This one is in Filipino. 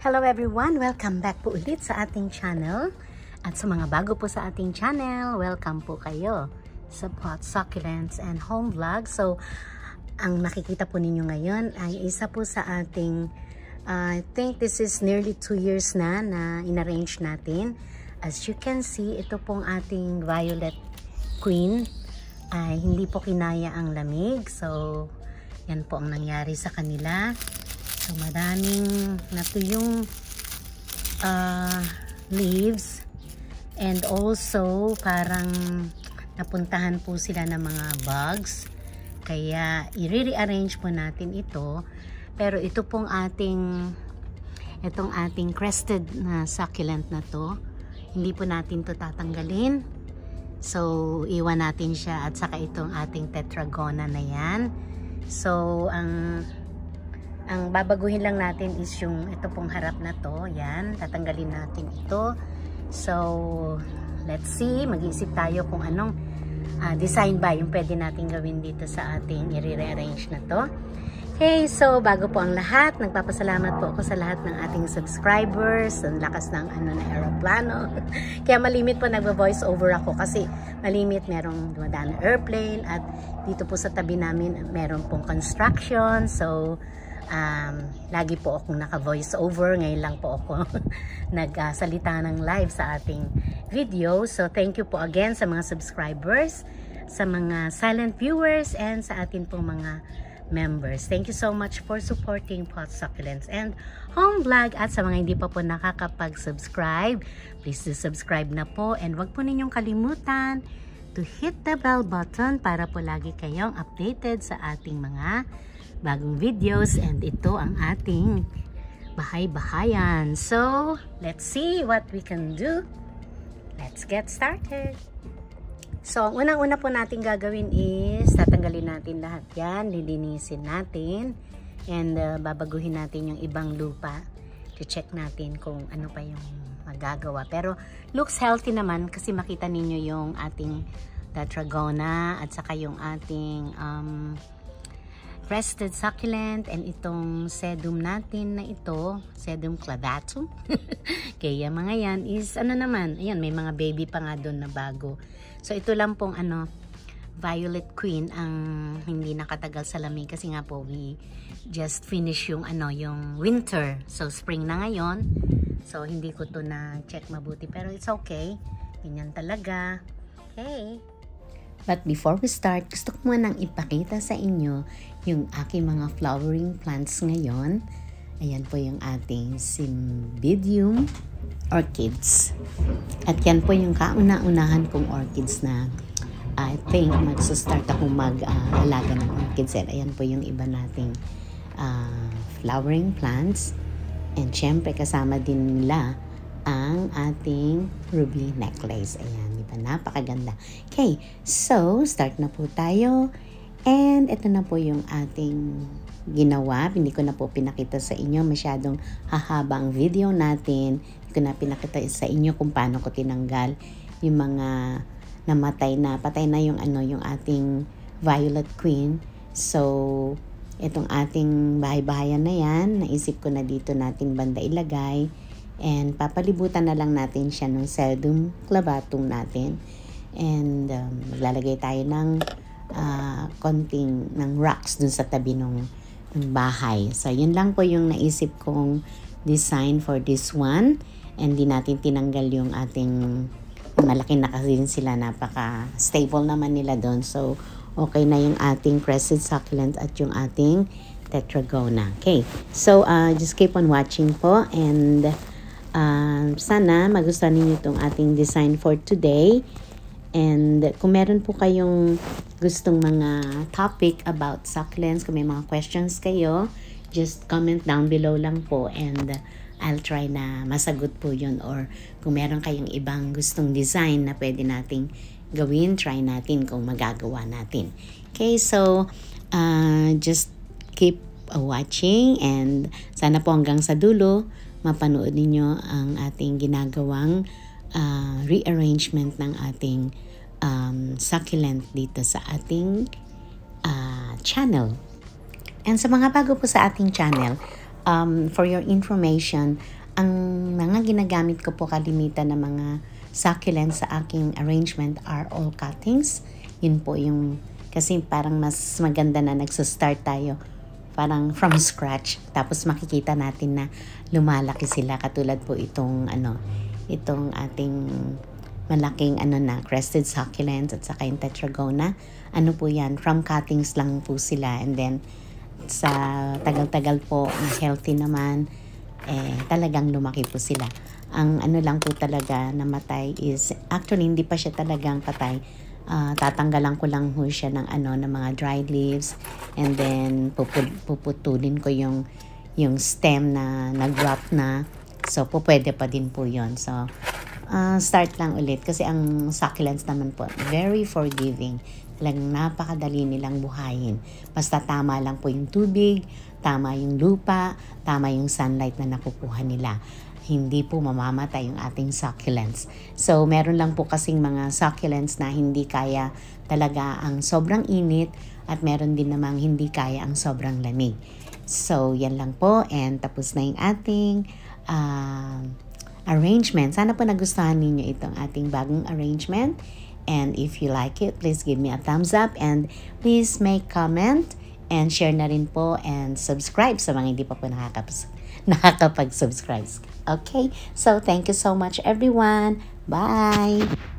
Hello everyone! Welcome back po ulit sa ating channel. At sa mga bago po sa ating channel, welcome po kayo sa Pot Succulents and Home Vlog. So, ang nakikita po ninyo ngayon ay isa po sa ating, I think this is nearly 2 years na inarrange natin. As you can see, ito pong ating Violet Queen ay hindi po kinaya ang lamig. So, yan po ang nangyari sa kanila. So, maraming natuyong leaves and also parang napuntahan po sila ng mga bugs. Kaya, i-rearrange po natin ito. Pero ito pong itong ating crested na succulent na to, hindi po natin to tatanggalin. So, iwan natin siya at saka itong ating tetragona na yan. So, ang babaguhin lang natin is yung ito pong harap na to. Yan, tatanggalin natin ito. So, let's see. Mag-iisip tayo kung anong design ba yung pwede natin gawin dito sa ating i-rearrange na to. Okay, so bago po ang lahat, nagpapasalamat po ako sa lahat ng ating subscribers. Ang lakas ng na aeroplano. Kaya malimit po nagvo-voice over ako kasi malimit merong dumadaan na airplane at dito po sa tabi namin meron pong construction. So, lagi po akong naka-voice over. Ngayon lang po ako nagsalita ng live sa ating video. So, thank you po again sa mga subscribers, sa mga silent viewers, and sa atin pong mga members. Thank you so much for supporting Pot Succulents and Home Vlog. At sa mga hindi pa po nakakapag-subscribe, please do subscribe na po. And wag po ninyong kalimutan to hit the bell button para po lagi kayong updated sa ating mga bagong videos. And ito ang ating bahay-bahayan. So, let's see what we can do. Let's get started. So, ang unang-una po natin gagawin is tatanggalin natin lahat yan, lilinisin natin, and babaguhin natin yung ibang lupa. To-check natin kung ano pa yung magagawa. Pero, looks healthy naman kasi makita ninyo yung ating tetragona at saka yung ating crested succulent and itong sedum natin na ito, sedum clavatum. Kaya mga yan is ano naman, ayan, may mga baby pa nga doon na bago. So ito lang pong Violet Queen ang hindi nakatagal sa lamig kasi nga po we just finish yung yung winter. So spring na ngayon. So hindi ko to na check mabuti pero it's okay. Ganyan talaga. Okay. But before we start, gusto ko munang ipakita sa inyo yung aking mga flowering plants ngayon. Ayan po yung ating Cymbidium orchids. At yan po yung kauna-unahan kong orchids na I think magsa-start ako mag-alaga ng orchids. At ayan po yung iba nating flowering plants. And syempre kasama din nila ang ating ruby necklace. Ayan, di ba? Napakaganda. Okay, so start na po tayo. And ito na po yung ating ginawa. Hindi ko na po pinakita sa inyo. Masyadong hahaba ang video natin. Hindi ko na pinakita sa inyo kung paano ko tinanggal yung mga namatay na, patay na yung yung ating Violet Queen. So, itong ating bahay-bahayan na yan, naisip ko na dito natin banda ilagay. And papalibutan na lang natin siya ng sedum clavatum natin. And maglalagay tayo ng konting ng rocks dun sa tabi ng bahay. So, yun lang po yung naisip kong design for this one. And di natin tinanggal yung ating malaki na kasi sila. Napaka-stable naman nila doon. So, okay na yung ating crested succulent at yung ating tetragona. Okay. So, just keep on watching po. And sana magustuhan ninyo itong ating design for today. And kung meron po kayong gustong mga topic about succulents, kung may mga questions kayo, just comment down below lang po and I'll try na masagot po yun. Or kung meron kayong ibang gustong design na pwede nating gawin, try natin kung magagawa natin. Okay, so just keep watching and sana po hanggang sa dulo mapanood ninyo ang ating ginagawang rearrangement ng ating succulent dito sa ating channel. And sa mga bago po sa ating channel, For your information, ang mga ginagamit ko po kalimitan na mga succulents sa aking arrangement are all cuttings. Yun po yung, kasi parang mas maganda na nagsa-start tayo parang from scratch. Tapos makikita natin na lumalaki sila, katulad po itong itong ating malaking crested succulents at saka yung tetragona. Ano po yan, from cuttings lang po sila, and then sa tagal-tagal po na healthy naman, talagang lumaki po sila. Ang lang po talaga namatay is, actually hindi pa siya talagang patay. Tatanggalan ko lang ho siya ng ng mga dried leaves, and then puputulin ko yung stem na nag-rot na. So pwede pa din po yon. So start lang ulit, kasi ang succulents naman po very forgiving. Talagang napakadali nilang buhayin. Basta tama lang po yung tubig, tama yung lupa, tama yung sunlight na nakukuha nila. Hindi po mamamatay yung ating succulents. So, meron lang po kasing mga succulents na hindi kaya talaga ang sobrang init, at meron din namang hindi kaya ang sobrang lamig. So, yan lang po, and tapos na yung ating arrangement. Sana po nagustuhan ninyo itong ating bagong arrangement. And if you like it, please give me a thumbs up, and please make comment and share na rin po, and subscribe sa mga hindi pa po nakakapag-subscribe. Okay, so thank you so much everyone. Bye!